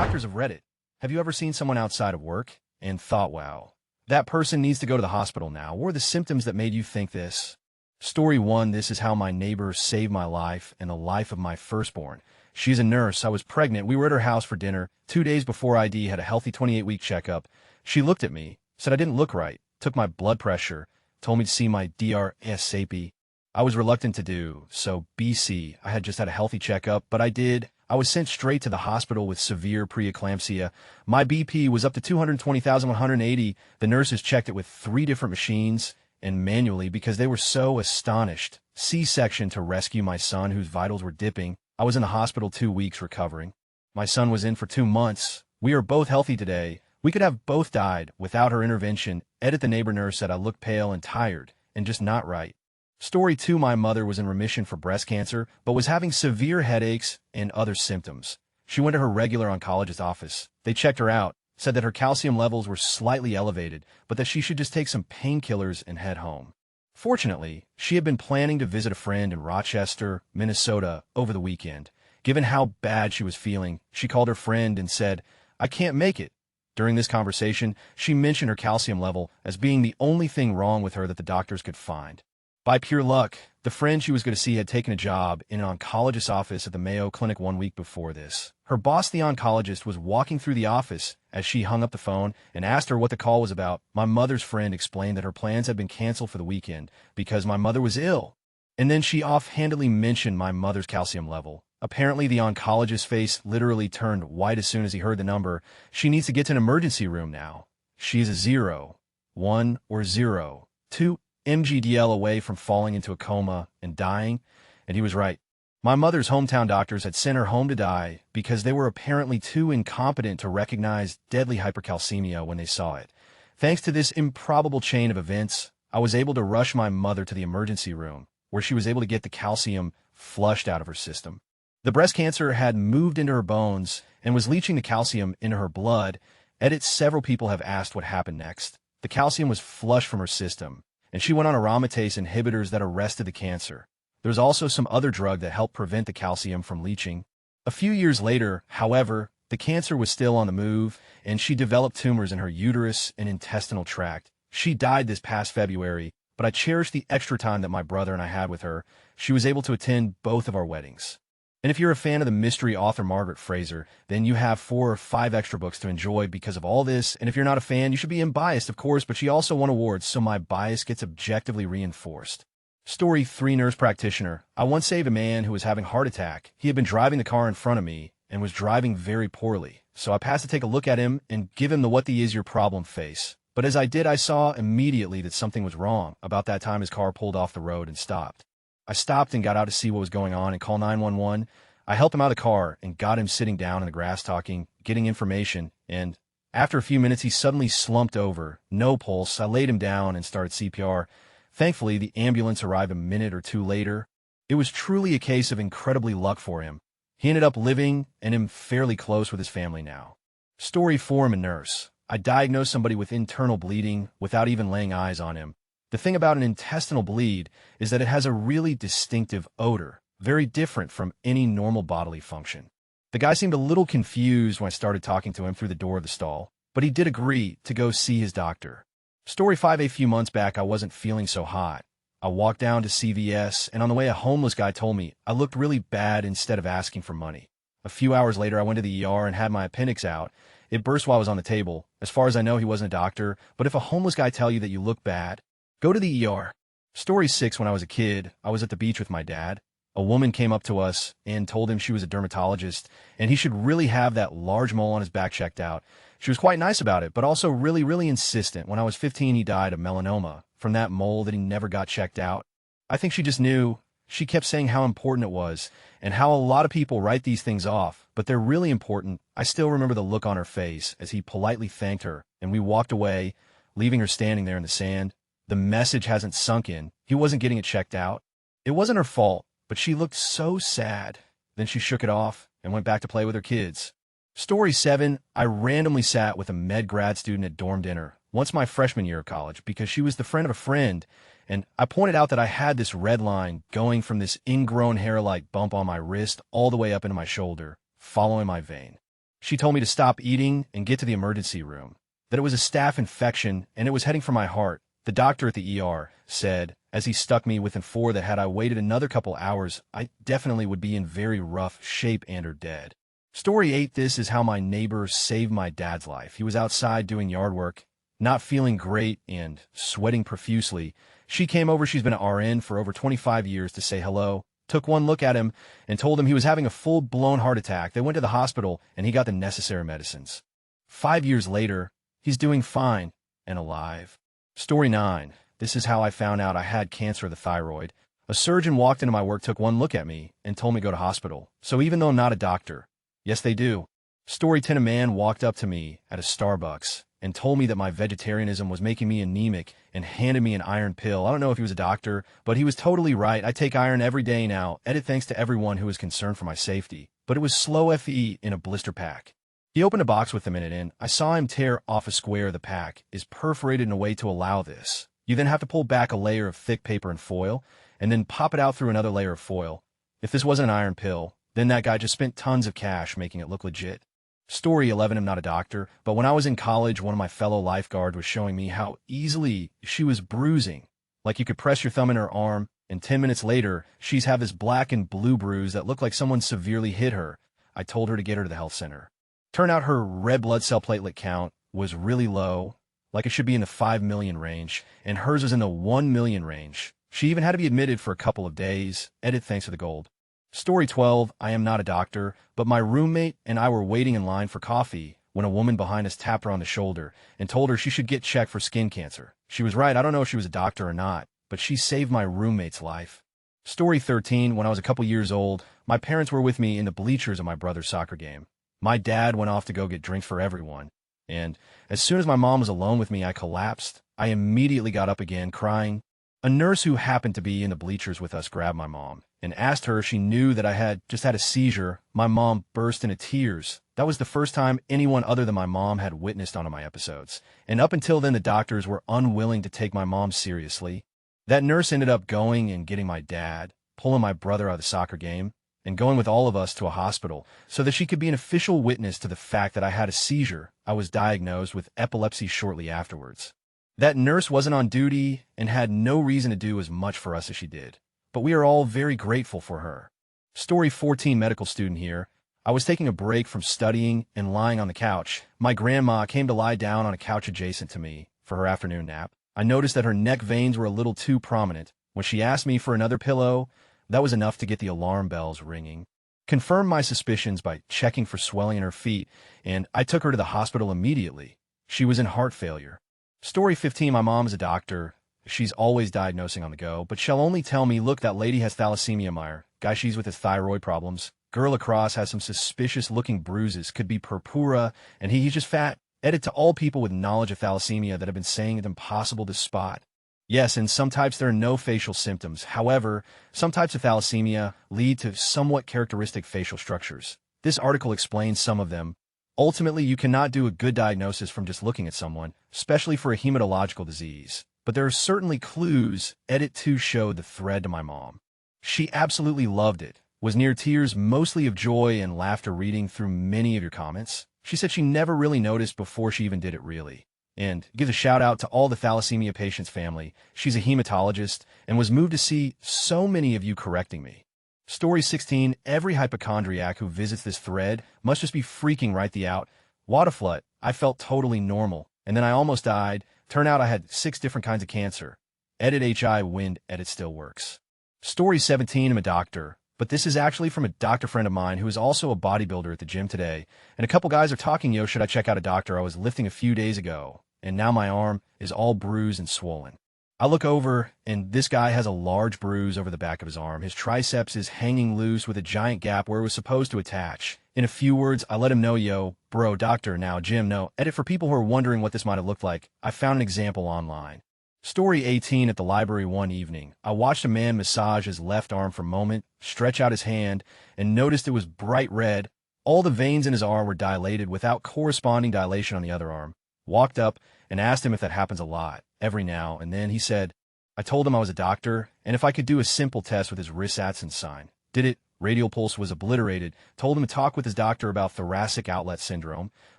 Doctors of Reddit. Have you ever seen someone outside of work and thought, wow, that person needs to go to the hospital now? What were the symptoms that made you think this? Story 1, this is how my neighbor saved my life and the life of my firstborn. She's a nurse. I was pregnant. We were at her house for dinner. 2 days before ID, had a healthy 28-week checkup. She looked at me, said I didn't look right, took my blood pressure, told me to see my DRSAP. I was reluctant to do so. BC, I had just had a healthy checkup, but I did. I was sent straight to the hospital with severe preeclampsia. My BP was up to 220,180. The nurses checked it with 3 different machines and manually because they were so astonished. C-section to rescue my son, whose vitals were dipping. I was in the hospital 2 weeks recovering. My son was in for 2 months. We are both healthy today. We could have both died without her intervention. Edit, the neighbor nurse said I looked pale and tired and just not right. Story 2, my mother was in remission for breast cancer, but was having severe headaches and other symptoms. She went to her regular oncologist office. They checked her out, said that her calcium levels were slightly elevated, but that she should just take some painkillers and head home. Fortunately, she had been planning to visit a friend in Rochester, Minnesota, over the weekend. Given how bad she was feeling, she called her friend and said, "I can't make it." During this conversation, she mentioned her calcium level as being the only thing wrong with her that the doctors could find. By pure luck, the friend she was going to see had taken a job in an oncologist's office at the Mayo Clinic 1 week before this. Her boss, the oncologist, was walking through the office as she hung up the phone and asked her what the call was about. My mother's friend explained that her plans had been canceled for the weekend because my mother was ill. And then she offhandedly mentioned my mother's calcium level. Apparently, the oncologist's face literally turned white as soon as he heard the number. She needs to get to an emergency room now. She's a 0, 1, or 0, 2 mgdl away from falling into a coma and dying, and he was right. My mother's hometown doctors had sent her home to die because they were apparently too incompetent to recognize deadly hypercalcemia when they saw it. Thanks to this improbable chain of events, I was able to rush my mother to the emergency room, where she was able to get the calcium flushed out of her system. The breast cancer had moved into her bones and was leaching the calcium into her blood. Edit, several people have asked what happened next. The calcium was flushed from her system, and she went on aromatase inhibitors that arrested the cancer. There was also some other drug that helped prevent the calcium from leaching. A few years later, however, the cancer was still on the move, and she developed tumors in her uterus and intestinal tract. She died this past February, but I cherish the extra time that my brother and I had with her. She was able to attend both of our weddings. And if you're a fan of the mystery author Margaret Fraser, then you have 4 or 5 extra books to enjoy because of all this. And if you're not a fan, you should be unbiased, of course, but she also won awards, so my bias gets objectively reinforced. Story 3, nurse practitioner. I once saved a man who was having a heart attack. He had been driving the car in front of me and was driving very poorly. So I passed to take a look at him and give him the "what the is your problem" face. But as I did, I saw immediately that something was wrong. About that time, his car pulled off the road and stopped. I stopped and got out to see what was going on and call 911. I helped him out of the car and got him sitting down in the grass talking, getting information, and after a few minutes, he suddenly slumped over. No pulse. I laid him down and started CPR. Thankfully, the ambulance arrived a minute or 2 later. It was truly a case of incredibly luck for him. He ended up living and am fairly close with his family now. Story 4, I'm a nurse. I diagnosed somebody with internal bleeding without even laying eyes on him. The thing about an intestinal bleed is that it has a really distinctive odor, very different from any normal bodily function. The guy seemed a little confused when I started talking to him through the door of the stall, but he did agree to go see his doctor. Story 5, a few months back, I wasn't feeling so hot. I walked down to CVS, and on the way, a homeless guy told me I looked really bad instead of asking for money. A few hours later, I went to the ER and had my appendix out. It burst while I was on the table. As far as I know, he wasn't a doctor, but if a homeless guy tells you that you look bad, go to the ER. Story 6, when I was a kid, I was at the beach with my dad. A woman came up to us and told him she was a dermatologist, and he should really have that large mole on his back checked out. She was quite nice about it, but also really insistent. When I was 15, he died of melanoma from that mole that he never got checked out. I think she just knew. She kept saying how important it was, and how a lot of people write these things off, but they're really important. I still remember the look on her face as he politely thanked her, and we walked away, leaving her standing there in the sand. The message hasn't sunk in. He wasn't getting it checked out. It wasn't her fault, but she looked so sad. Then she shook it off and went back to play with her kids. Story 7, I randomly sat with a med grad student at dorm dinner, once my freshman year of college, because she was the friend of a friend, and I pointed out that I had this red line going from this ingrown hair-like bump on my wrist all the way up into my shoulder, following my vein. She told me to stop eating and get to the emergency room, that it was a staph infection and it was heading for my heart. The doctor at the ER said, as he stuck me with info, that had I waited another couple hours, I definitely would be in very rough shape and or dead. Story 8, this is how my neighbor saved my dad's life. He was outside doing yard work, not feeling great and sweating profusely. She came over, she's been an RN for over 25 years, to say hello, took one look at him and told him he was having a full-blown heart attack. They went to the hospital and he got the necessary medicines. 5 years later, he's doing fine and alive. Story 9. This is how I found out I had cancer of the thyroid. A surgeon walked into my work, took one look at me, and told me to go to hospital. So even though I'm not a doctor, yes, they do. Story 10. A man walked up to me at a Starbucks and told me that my vegetarianism was making me anemic and handed me an iron pill. I don't know if he was a doctor, but he was totally right. I take iron every day now. Edit, thanks to everyone who is concerned for my safety. But it was slow FE in a blister pack. He opened a box with a minute in. I saw him tear off a square. The pack is perforated in a way to allow this. You then have to pull back a layer of thick paper and foil, and then pop it out through another layer of foil. If this wasn't an iron pill, then that guy just spent tons of cash making it look legit. Story 11. I'm not a doctor, but when I was in college, one of my fellow lifeguards was showing me how easily she was bruising. Like you could press your thumb in her arm, and 10 minutes later, she's have this black and blue bruise that looked like someone severely hit her. I told her to get her to the health center. Turned out her red blood cell platelet count was really low, like it should be in the 5 million range, and hers was in the 1 million range. She even had to be admitted for a couple of days. Edit, thanks to the gold. Story 12. I am not a doctor, but my roommate and I were waiting in line for coffee when a woman behind us tapped her on the shoulder and told her she should get checked for skin cancer. She was right. I don't know if she was a doctor or not, but she saved my roommate's life. Story 13. When I was a couple years old, my parents were with me in the bleachers of my brother's soccer game. My dad went off to go get drinks for everyone, and as soon as my mom was alone with me, I collapsed. I immediately got up again, crying. A nurse who happened to be in the bleachers with us grabbed my mom and asked her if she knew that I had just had a seizure. My mom burst into tears. That was the first time anyone other than my mom had witnessed one of my episodes, and up until then, the doctors were unwilling to take my mom seriously. That nurse ended up going and getting my dad, pulling my brother out of the soccer game, and going with all of us to a hospital so that she could be an official witness to the fact that I had a seizure. I was diagnosed with epilepsy shortly afterwards. That nurse wasn't on duty and had no reason to do as much for us as she did, but we are all very grateful for her. Story 14. Medical student here. I was taking a break from studying and lying on the couch. My grandma came to lie down on a couch adjacent to me for her afternoon nap. I noticed that her neck veins were a little too prominent. When she asked me for another pillow, that was enough to get the alarm bells ringing. Confirmed my suspicions by checking for swelling in her feet, and I took her to the hospital immediately. She was in heart failure. Story 15. My mom is a doctor. She's always diagnosing on the go, but she'll only tell me, look, that lady has thalassemia, Meyer. Guy, she's with his thyroid problems. Girl across has some suspicious-looking bruises, could be purpura, and he's just fat. Edit, to all people with knowledge of thalassemia that have been saying it's impossible to spot. Yes, in some types there are no facial symptoms. However, some types of thalassemia lead to somewhat characteristic facial structures. This article explains some of them. Ultimately, you cannot do a good diagnosis from just looking at someone, especially for a hematological disease. But there are certainly clues. Edit 2 showed the thread to my mom. She absolutely loved it, was near tears, mostly of joy and laughter reading through many of your comments. She said she never really noticed before she even did it really. And gives a shout out to all the thalassemia patients' family. She's a hematologist and was moved to see so many of you correcting me. Story 16. Every hypochondriac who visits this thread must just be freaking right the out. Waterflut. I felt totally normal, and then I almost died. Turned out I had 6 different kinds of cancer. Edit HI wind. Edit still works. Story 17. I'm a doctor, but this is actually from a doctor friend of mine who is also a bodybuilder at the gym today. And a couple guys are talking, yo, should I check out a doctor? I was lifting a few days ago, and now my arm is all bruised and swollen. I look over, and this guy has a large bruise over the back of his arm. His triceps is hanging loose with a giant gap where it was supposed to attach. In a few words, I let him know, yo, bro, doctor, now, Jim, no. Edit, for people who are wondering what this might have looked like, I found an example online. Story 18. At the library one evening, I watched a man massage his left arm for a moment, stretch out his hand, and noticed it was bright red. All the veins in his arm were dilated without corresponding dilation on the other arm. Walked up and asked him if that happens a lot, every now and then. He said, I told him I was a doctor, and if I could do a simple test with his Risatson sign. Did it Radial pulse was obliterated. Told him to talk with his doctor about thoracic outlet syndrome.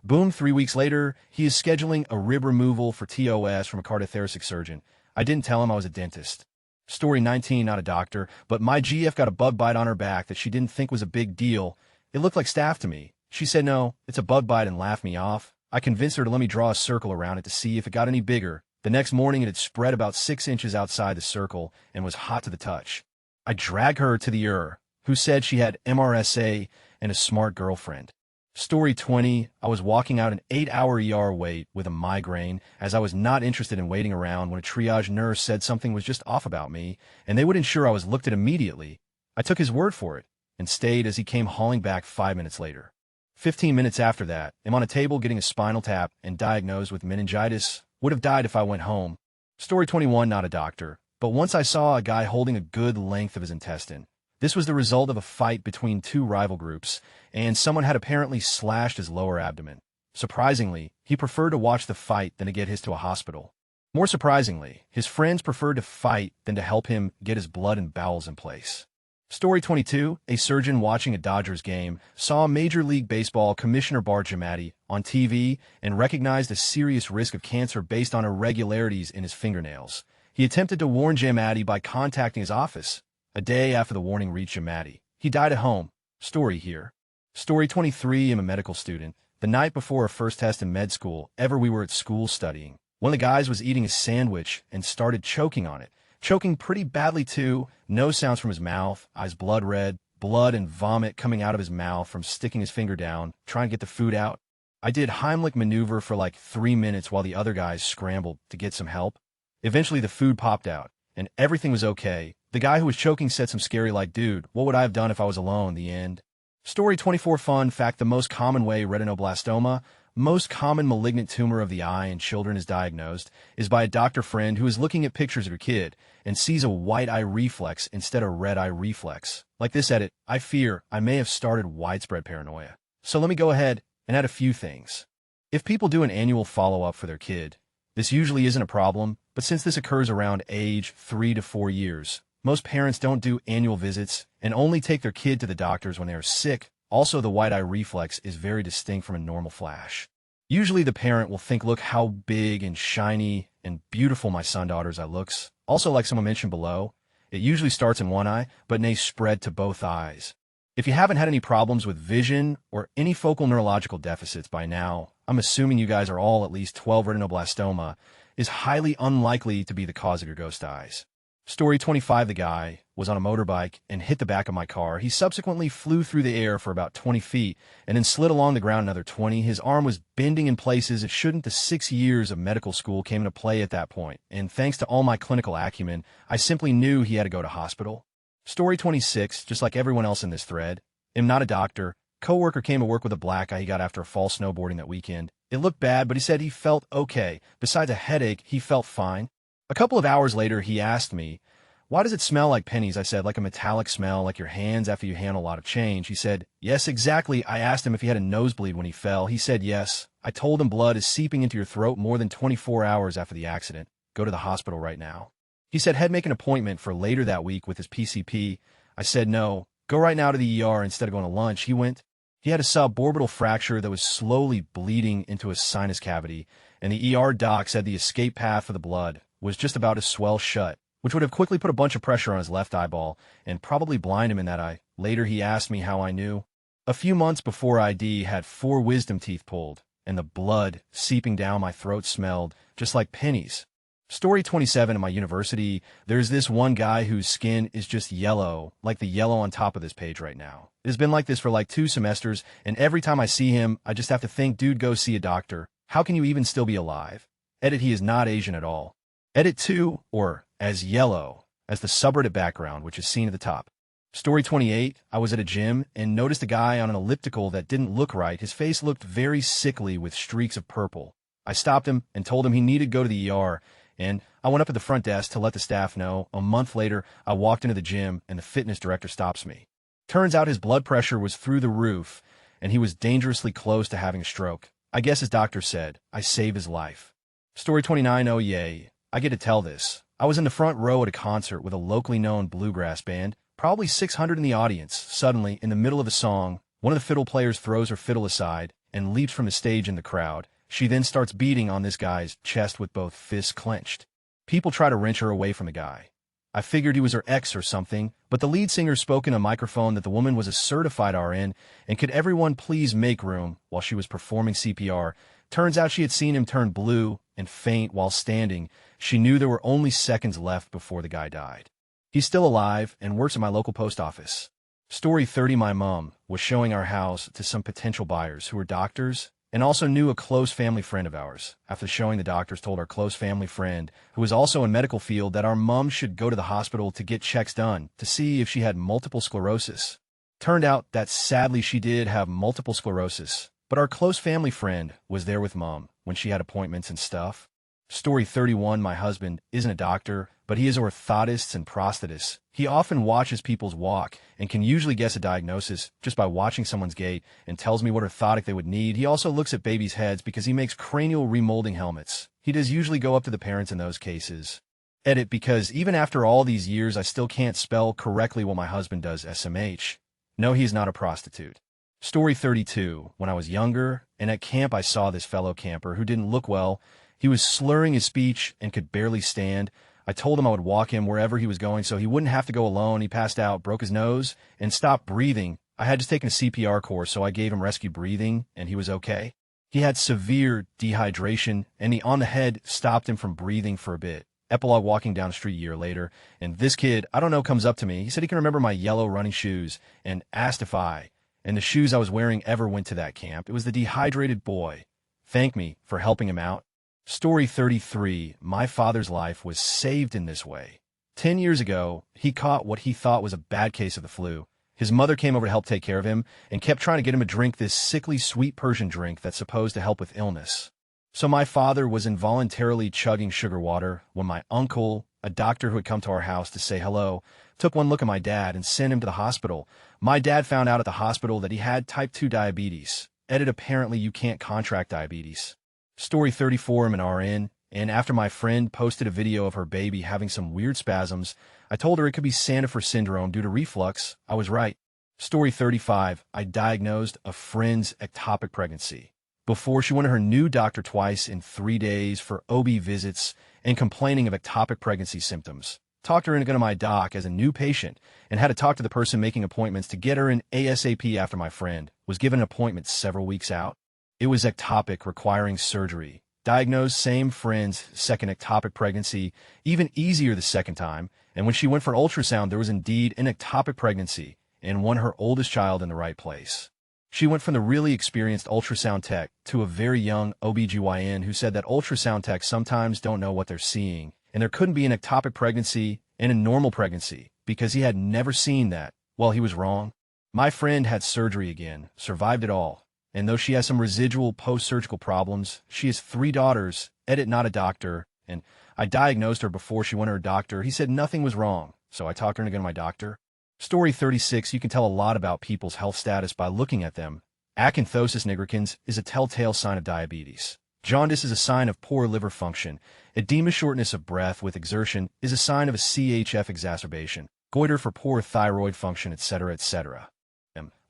Boom, 3 weeks later, he is scheduling a rib removal for TOS from a cardiothoracic surgeon. I didn't tell him I was a dentist. Story 19, not a doctor, but my GF got a bug bite on her back that she didn't think was a big deal. It looked like staph to me. She said no, it's a bug bite and laughed me off. I convinced her to let me draw a circle around it to see if it got any bigger. The next morning it had spread about 6 inches outside the circle and was hot to the touch. I dragged her to the who said she had MRSA and a smart girlfriend. Story 20, I was walking out an 8-hour ER wait with a migraine as I was not interested in waiting around when a triage nurse said something was just off about me and they would ensure I was looked at immediately. I took his word for it and stayed as he came hauling back 5 minutes later. 15 minutes after that, I'm on a table getting a spinal tap and diagnosed with meningitis. Would have died if I went home. Story 21, not a doctor, but once I saw a guy holding a good length of his intestine. This was the result of a fight between two rival groups, and someone had apparently slashed his lower abdomen. Surprisingly, he preferred to watch the fight than to get his to a hospital. More surprisingly, his friends preferred to fight than to help him get his blood and bowels in place. Story 22, a surgeon watching a Dodgers game saw Major League Baseball Commissioner Bart Giamatti on TV and recognized a serious risk of cancer based on irregularities in his fingernails. He attempted to warn Giamatti by contacting his office. A day after the warning reached Giamatti, he died at home. Story here. Story 23, I'm a medical student. The night before our first test in med school, we were at school studying. One of the guys was eating a sandwich and started choking on it. Choking pretty badly too, no sounds from his mouth, eyes blood red, blood and vomit coming out of his mouth from sticking his finger down, trying to get the food out. I did Heimlich maneuver for like 3 minutes while the other guys scrambled to get some help. Eventually the food popped out, and everything was okay. The guy who was choking said some scary like, dude, what would I have done if I was alone? The end. Story 24, fun fact, the most common way retinoblastoma, most common malignant tumor of the eye in children is diagnosed, is by a doctor friend who is looking at pictures of her kid and sees a white eye reflex instead of red eye reflex. Like this edit, I fear I may have started widespread paranoia. So let me go ahead and add a few things. If people do an annual follow-up for their kid, this usually isn't a problem, but since this occurs around age 3 to 4 years, most parents don't do annual visits and only take their kid to the doctors when they are sick. Also, the white eye reflex is very distinct from a normal flash. Usually the parent will think, look how big and shiny and beautiful my son/daughter's eye looks. Also, like someone mentioned below, it usually starts in one eye, but may spread to both eyes. If you haven't had any problems with vision or any focal neurological deficits by now, I'm assuming you guys are all at least 12. Retinoblastoma is highly unlikely to be the cause of your ghost eyes. Story 25, the guy was on a motorbike and hit the back of my car. He subsequently flew through the air for about 20 feet and then slid along the ground another 20. His arm was bending in places it shouldn't. The 6 years of medical school came into play at that point, and thanks to all my clinical acumen, I simply knew he had to go to hospital. Story 26, just like everyone else in this thread, am not a doctor. Coworker came to work with a black eye he got after a fall snowboarding that weekend. It looked bad, but he said he felt okay. Besides a headache, he felt fine. A couple of hours later, he asked me, why does it smell like pennies? I said, like a metallic smell, like your hands after you handle a lot of change. He said, yes, exactly. I asked him if he had a nosebleed when he fell. He said, yes. I told him blood is seeping into your throat more than 24 hours after the accident. Go to the hospital right now. He said he'd make an appointment for later that week with his PCP. I said, no, go right now to the ER instead of going to lunch. He went. He had a suborbital fracture that was slowly bleeding into his sinus cavity, and the ER doc said the escape path for the blood was just about to swell shut, which would have quickly put a bunch of pressure on his left eyeball and probably blind him in that eye. Later, he asked me how I knew. A few months before ID had 4 wisdom teeth pulled, and the blood seeping down my throat smelled just like pennies. Story 27, in my university, there's this one guy whose skin is just yellow, like the yellow on top of this page right now. It has been like this for like 2 semesters, and every time I see him, I just have to think, dude, go see a doctor. How can you even still be alive? Edit, he is not Asian at all. Edit 2, or as yellow as the subreddit background, which is seen at the top. Story 28, I was at a gym and noticed a guy on an elliptical that didn't look right. His face looked very sickly with streaks of purple. I stopped him and told him he needed to go to the ER, and I went up at the front desk to let the staff know. A month later, I walked into the gym and the fitness director stops me. Turns out his blood pressure was through the roof and he was dangerously close to having a stroke. I guess his doctor said I saved his life. Story 29, oh yay, I get to tell this. I was in the front row at a concert with a locally known bluegrass band. probably 600 in the audience. Suddenly, in the middle of a song, one of the fiddle players throws her fiddle aside and leaps from the stage in the crowd. She then starts beating on this guy's chest with both fists clenched. People try to wrench her away from the guy. I figured he was her ex or something, but the lead singer spoke in a microphone that the woman was a certified RN, and could everyone please make room while she was performing CPR. Turns out she had seen him turn blue and faint while standing. She knew there were only seconds left before the guy died. He's still alive and works at my local post office. Story 30. My mom was showing our house to some potential buyers who were doctors and also knew a close family friend of ours. After showing, the doctors told our close family friend, who was also in medical field, that our mom should go to the hospital to get checks done to see if she had multiple sclerosis. Turned out that sadly she did have multiple sclerosis, but our close family friend was there with mom when she had appointments and stuff. Story 31. My husband isn't a doctor, but he is an orthotist and prosthetist. He often watches people's walk and can usually guess a diagnosis just by watching someone's gait, and tells me what orthotic they would need. He also looks at babies' heads because he makes cranial remolding helmets. He does usually go up to the parents in those cases. Edit, because even after all these years, I still can't spell correctly what my husband does. SMH. No, he's not a prostitute. Story 32. When I was younger and at camp, I saw this fellow camper who didn't look well. He was slurring his speech and could barely stand. I told him I would walk him wherever he was going so he wouldn't have to go alone. He passed out, broke his nose, and stopped breathing. I had just taken a CPR course, so I gave him rescue breathing, and he was okay. He had severe dehydration, and the on the head stopped him from breathing for a bit. Epilogue: walking down the street a year later, and this kid, I don't know, comes up to me. He said he can remember my yellow running shoes and asked if and the shoes I was wearing ever went to that camp. It was the dehydrated boy. Thanked me for helping him out. Story 33. My father's life was saved in this way. 10 years ago, he caught what he thought was a bad case of the flu. His mother came over to help take care of him and kept trying to get him to drink this sickly sweet Persian drink that's supposed to help with illness. So my father was involuntarily chugging sugar water when my uncle, a doctor who had come to our house to say hello, took one look at my dad and sent him to the hospital. My dad found out at the hospital that he had type 2 diabetes. Edit: apparently you can't contract diabetes. Story 34. I'm an RN, and after my friend posted a video of her baby having some weird spasms, I told her it could be Sandifer syndrome due to reflux. I was right. Story 35. I diagnosed a friend's ectopic pregnancy before she went to her new doctor twice in 3 days for OB visits and complaining of ectopic pregnancy symptoms. Talked her into going to my doc as a new patient and had to talk to the person making appointments to get her in ASAP after my friend was given an appointment several weeks out. It was ectopic, requiring surgery. Diagnosed same friend's second ectopic pregnancy, even easier the second time, and when she went for ultrasound, there was indeed an ectopic pregnancy and won her oldest child in the right place. She went from the really experienced ultrasound tech to a very young OBGYN who said that ultrasound techs sometimes don't know what they're seeing, and there couldn't be an ectopic pregnancy and a normal pregnancy because he had never seen that. Well, he was wrong. My friend had surgery again, survived it all. And though she has some residual post-surgical problems, she has 3 daughters. Edit: not a doctor, and I diagnosed her before she went to her doctor. He said nothing was wrong, so I talked her into going to my doctor. Story 36. You can tell a lot about people's health status by looking at them. Acanthosis nigricans is a telltale sign of diabetes. Jaundice is a sign of poor liver function. Edema, shortness of breath with exertion, is a sign of a CHF exacerbation. Goiter for poor thyroid function, etc., etc.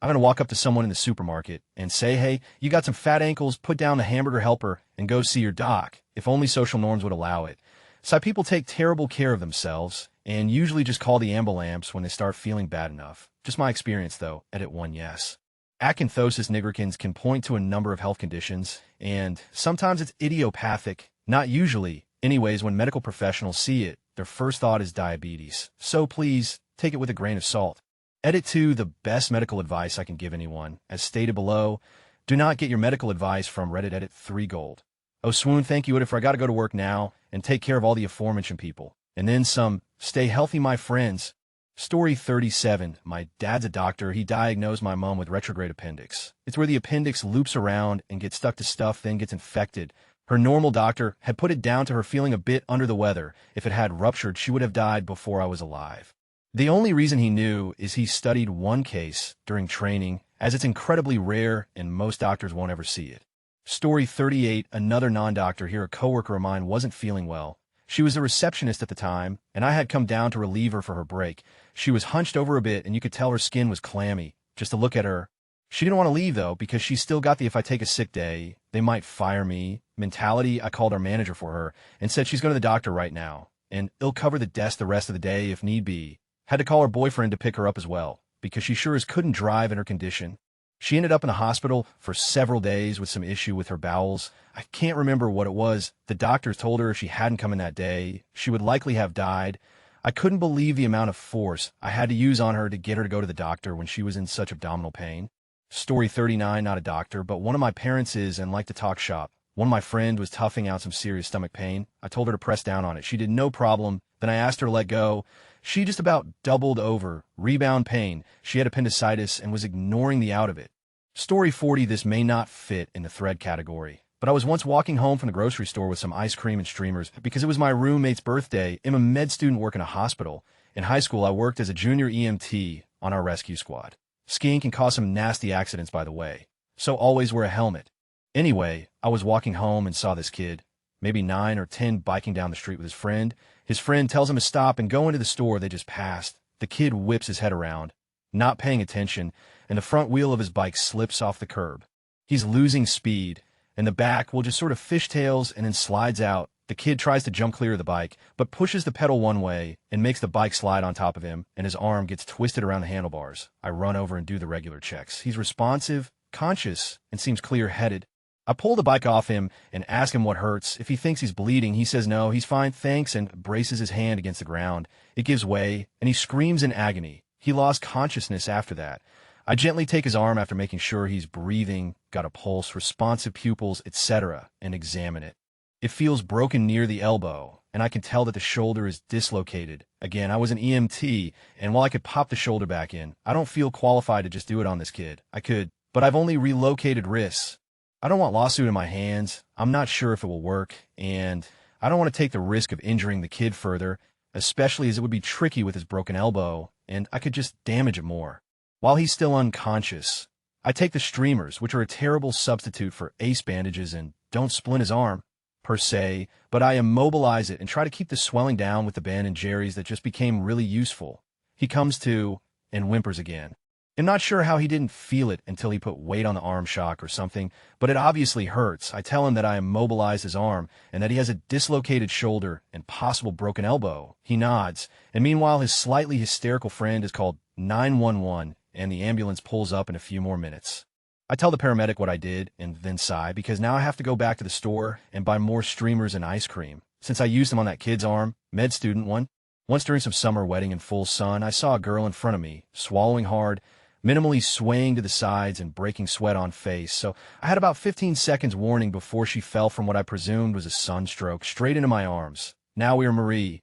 I'm going to walk up to someone in the supermarket and say, hey, you got some fat ankles, put down the hamburger helper and go see your doc. If only social norms would allow it. So people take terrible care of themselves and usually just call the ambulance when they start feeling bad enough. Just my experience, though. Edit 1. Yes. Acanthosis nigricans can point to a number of health conditions, and sometimes it's idiopathic, not usually. Anyways, when medical professionals see it, their first thought is diabetes. So please, take it with a grain of salt. Edit 2. The best medical advice I can give anyone, as stated below, do not get your medical advice from Reddit. Edit 3 gold. Oh, swoon, thank you, Edit, for I got to go to work now and take care of all the aforementioned people. And then some. Stay healthy, my friends. Story 37. My dad's a doctor. He diagnosed my mom with retrograde appendix. It's where the appendix loops around and gets stuck to stuff, then gets infected. Her normal doctor had put it down to her feeling a bit under the weather. If it had ruptured, she would have died before I was alive. The only reason he knew is he studied one case during training, as it's incredibly rare and most doctors won't ever see it. Story 38. Another non-doctor here, a coworker of mine, wasn't feeling well. She was the receptionist at the time, and I had come down to relieve her for her break. She was hunched over a bit, and you could tell her skin was clammy. Just to look at her. She didn't want to leave, though, because she still got the if I take a sick day, they might fire me mentality. I called our manager for her and said she's going to the doctor right now, and he'll cover the desk the rest of the day if need be. Had to call her boyfriend to pick her up as well, because she sure as couldn't drive in her condition. She ended up in the hospital for several days with some issue with her bowels. I can't remember what it was. The doctors told her if she hadn't come in that day, she would likely have died. I couldn't believe the amount of force I had to use on her to get her to go to the doctor when she was in such abdominal pain. Story 39, not a doctor, but one of my parents is and liked to talk shop. One of my friends was toughing out some serious stomach pain. I told her to press down on it. She did no problem. Then I asked her to let go. She just about doubled over. Rebound pain. She had appendicitis and was ignoring the out of it. Story 40, this may not fit in the thread category, but I was once walking home from the grocery store with some ice cream and streamers because it was my roommate's birthday. I'm a med student working in a hospital. In high school, I worked as a junior EMT on our rescue squad. Skiing can cause some nasty accidents, by the way, so always wear a helmet. Anyway, I was walking home and saw this kid, maybe 9 or 10, biking down the street with his friend. His friend tells him to stop and go into the store they just passed. The kid whips his head around, not paying attention, and the front wheel of his bike slips off the curb. He's losing speed, and the back will just sort of fishtails and then slides out. The kid tries to jump clear of the bike, but pushes the pedal one way and makes the bike slide on top of him, and his arm gets twisted around the handlebars. I run over and do the regular checks. He's responsive, conscious, and seems clear-headed. I pull the bike off him and ask him what hurts. If he thinks he's bleeding, he says no, he's fine, thanks, and braces his hand against the ground. It gives way, and he screams in agony. He lost consciousness after that. I gently take his arm after making sure he's breathing, got a pulse, responsive pupils, etc., and examine it. It feels broken near the elbow, and I can tell that the shoulder is dislocated. Again, I was an EMT, and while I could pop the shoulder back in, I don't feel qualified to just do it on this kid. I could, but I've only relocated wrists. I don't want lawsuit in my hands. I'm not sure if it will work, and I don't want to take the risk of injuring the kid further, especially as it would be tricky with his broken elbow, and I could just damage it more. While he's still unconscious, I take the streamers, which are a terrible substitute for ace bandages and don't splint his arm, per se, but I immobilize it and try to keep the swelling down with the Ben & Jerry's that just became really useful. He comes to and whimpers again. I'm not sure how he didn't feel it until he put weight on the arm shock or something, but it obviously hurts. I tell him that I immobilized his arm and that he has a dislocated shoulder and possible broken elbow. He nods, and meanwhile his slightly hysterical friend is called 911, and the ambulance pulls up in a few more minutes. I tell the paramedic what I did and then sigh because now I have to go back to the store and buy more streamers and ice cream. Since I used them on that kid's arm, med student one. Once during some summer wedding in full sun, I saw a girl in front of me, swallowing hard, minimally swaying to the sides and breaking sweat on face, so I had about 15 seconds warning before she fell from what I presumed was a sunstroke straight into my arms. Now we are Marie.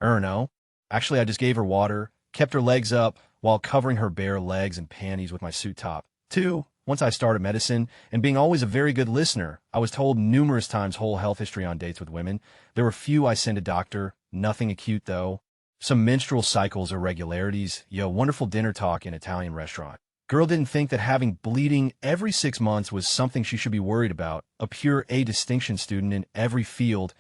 No. Actually, I just gave her water, kept her legs up while covering her bare legs and panties with my suit top. 2. Once I started medicine, and being always a very good listener, I was told numerous times whole health history on dates with women. There were few I sent a doctor, nothing acute though. Some menstrual cycles or irregularities, wonderful dinner talk in Italian restaurant. Girl didn't think that having bleeding every 6 months was something she should be worried about. A pure A distinction student in every field,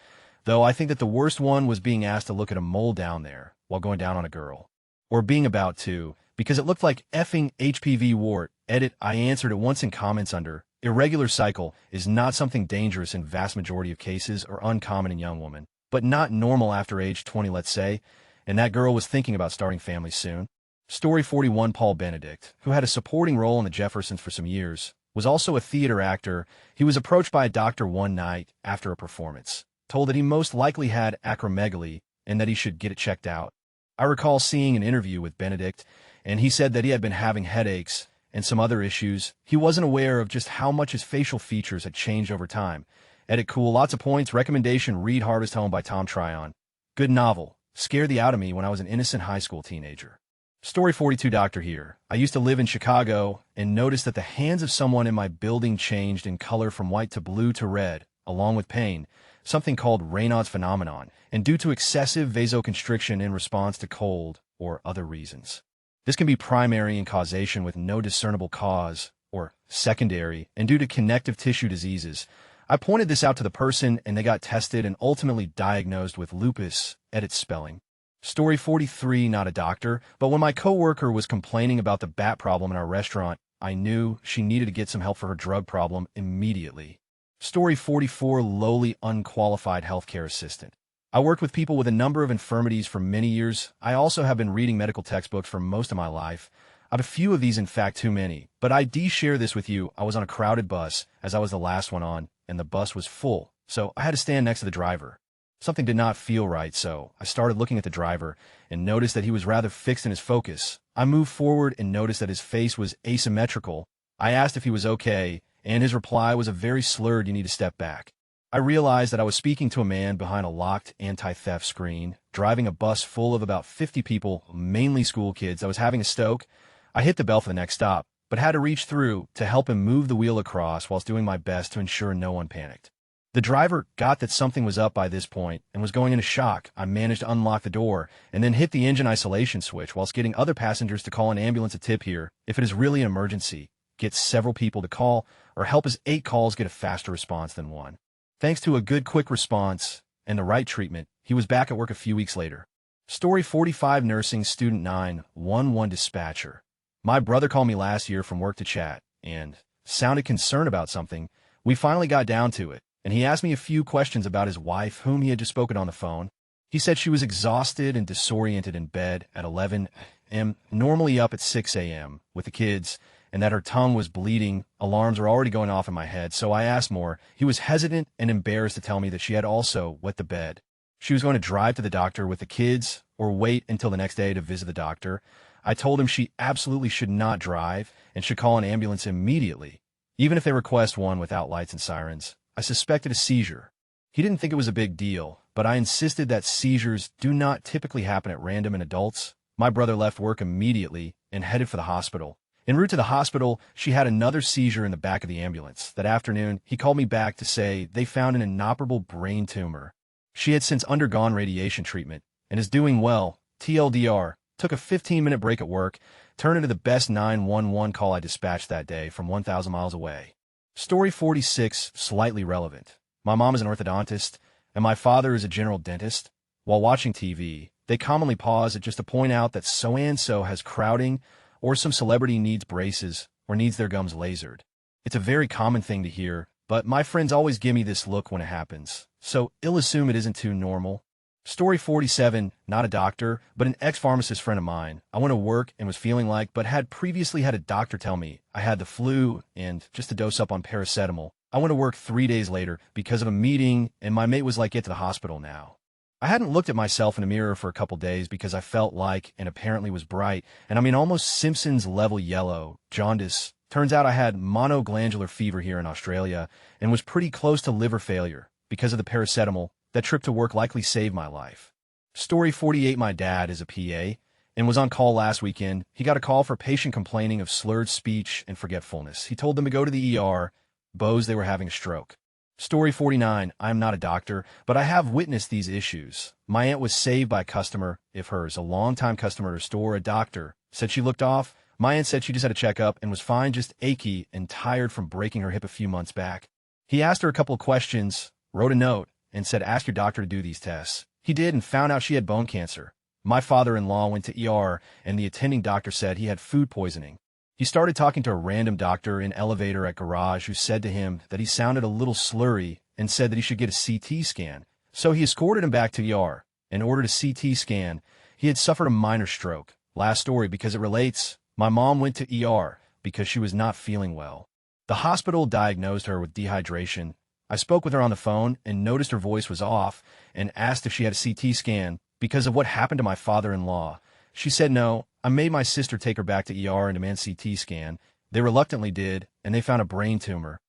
though I think that the worst one was being asked to look at a mole down there while going down on a girl. Or being about to, because it looked like effing HPV wart. Edit, I answered it once in comments under, irregular cycle is not something dangerous in vast majority of cases or uncommon in young women, but not normal after age 20, let's say, and that girl was thinking about starting families soon. Story 41, Paul Benedict, who had a supporting role in the Jeffersons for some years, was also a theater actor. He was approached by a doctor one night after a performance, told that he most likely had acromegaly and that he should get it checked out. I recall seeing an interview with Benedict, and he said that he had been having headaches and some other issues. He wasn't aware of just how much his facial features had changed over time. Edit cool, lots of points. Recommendation, read Harvest Home by Tom Tryon. Good novel. Scared the out of me when I was an innocent high school teenager. Story 42, Doctor here. I used to live in Chicago and noticed that the hands of someone in my building changed in color from white to blue to red, along with pain, something called Raynaud's phenomenon, and due to excessive vasoconstriction in response to cold or other reasons. This can be primary in causation with no discernible cause, or secondary, and due to connective tissue diseases. I pointed this out to the person, and they got tested and ultimately diagnosed with lupus, edit spelling. Story 43, not a doctor, but when my coworker was complaining about the bat problem in our restaurant, I knew she needed to get some help for her drug problem immediately. Story 44, lowly unqualified healthcare assistant. I worked with people with a number of infirmities for many years. I also have been reading medical textbooks for most of my life. I have a few of these, in fact, too many. But I share this with you. I was on a crowded bus, as I was the last one on, and the bus was full, so I had to stand next to the driver. Something did not feel right, so I started looking at the driver and noticed that he was rather fixed in his focus. I moved forward and noticed that his face was asymmetrical. I asked if he was okay, and his reply was a very slurred, "You need to step back." I realized that I was speaking to a man behind a locked anti-theft screen, driving a bus full of about 50 people, mainly school kids. I was having a stoke. I hit the bell for the next stop, but had to reach through to help him move the wheel across whilst doing my best to ensure no one panicked. The driver got that something was up by this point and was going into shock. I managed to unlock the door and then hit the engine isolation switch whilst getting other passengers to call an ambulance. A tip here: if it is really an emergency, get several people to call, or help as 8 calls get a faster response than 1. Thanks to a good quick response and the right treatment, he was back at work a few weeks later. Story 45, nursing student 911 dispatcher. My brother called me last year from work to chat and sounded concerned about something. We finally got down to it, and he asked me a few questions about his wife, whom he had just spoken on the phone. He said she was exhausted and disoriented in bed at 11 a.m., normally up at 6 a.m. with the kids, and that her tongue was bleeding. Alarms were already going off in my head, so I asked more. He was hesitant and embarrassed to tell me that she had also wet the bed. She was going to drive to the doctor with the kids or wait until the next day to visit the doctor. I told him she absolutely should not drive and should call an ambulance immediately, even if they request one without lights and sirens. I suspected a seizure. He didn't think it was a big deal, but I insisted that seizures do not typically happen at random in adults. My brother left work immediately and headed for the hospital. En route to the hospital, she had another seizure in the back of the ambulance. That afternoon, he called me back to say they found an inoperable brain tumor. She had since undergone radiation treatment and is doing well. TLDR, took a 15-minute break at work, turned into the best 911 call I dispatched that day from 1,000 miles away. Story 46, slightly relevant. My mom is an orthodontist, and my father is a general dentist. While watching TV, they commonly pause just to point out that so-and-so has crowding, or some celebrity needs braces or needs their gums lasered. It's a very common thing to hear, but my friends always give me this look when it happens, so I'll assume it isn't too normal. Story 47, not a doctor, but an ex-pharmacist friend of mine. I went to work and was feeling like, but had previously had a doctor tell me I had the flu and just to dose up on paracetamol. I went to work 3 days later because of a meeting, and my mate was like, "Get to the hospital now." I hadn't looked at myself in the mirror for a couple days because I felt like, and apparently was bright, and I mean almost Simpsons level yellow, jaundice. Turns out I had monoglandular fever here in Australia and was pretty close to liver failure because of the paracetamol. That trip to work likely saved my life. Story 48, my dad is a PA and was on call last weekend. He got a call for a patient complaining of slurred speech and forgetfulness. He told them to go to the ER. Bows, they were having a stroke. Story 49, I'm not a doctor, but I have witnessed these issues. My aunt was saved by a customer, if hers, a longtime customer at her store. A doctor said she looked off. My aunt said she just had a checkup and was fine, just achy and tired from breaking her hip a few months back. He asked her a couple of questions, wrote a note, and said, "Ask your doctor to do these tests." He did and found out she had bone cancer. My father-in-law went to ER, and the attending doctor said he had food poisoning. He started talking to a random doctor in elevator at garage who said to him that he sounded a little slurry and said that he should get a CT scan. So he escorted him back to ER and ordered a CT scan. He had suffered a minor stroke. Last story because it relates. My mom went to ER because she was not feeling well. The hospital diagnosed her with dehydration. I spoke with her on the phone and noticed her voice was off and asked if she had a CT scan because of what happened to my father-in-law. She said no. I made my sister take her back to ER and demand CT scan. They reluctantly did, and they found a brain tumor.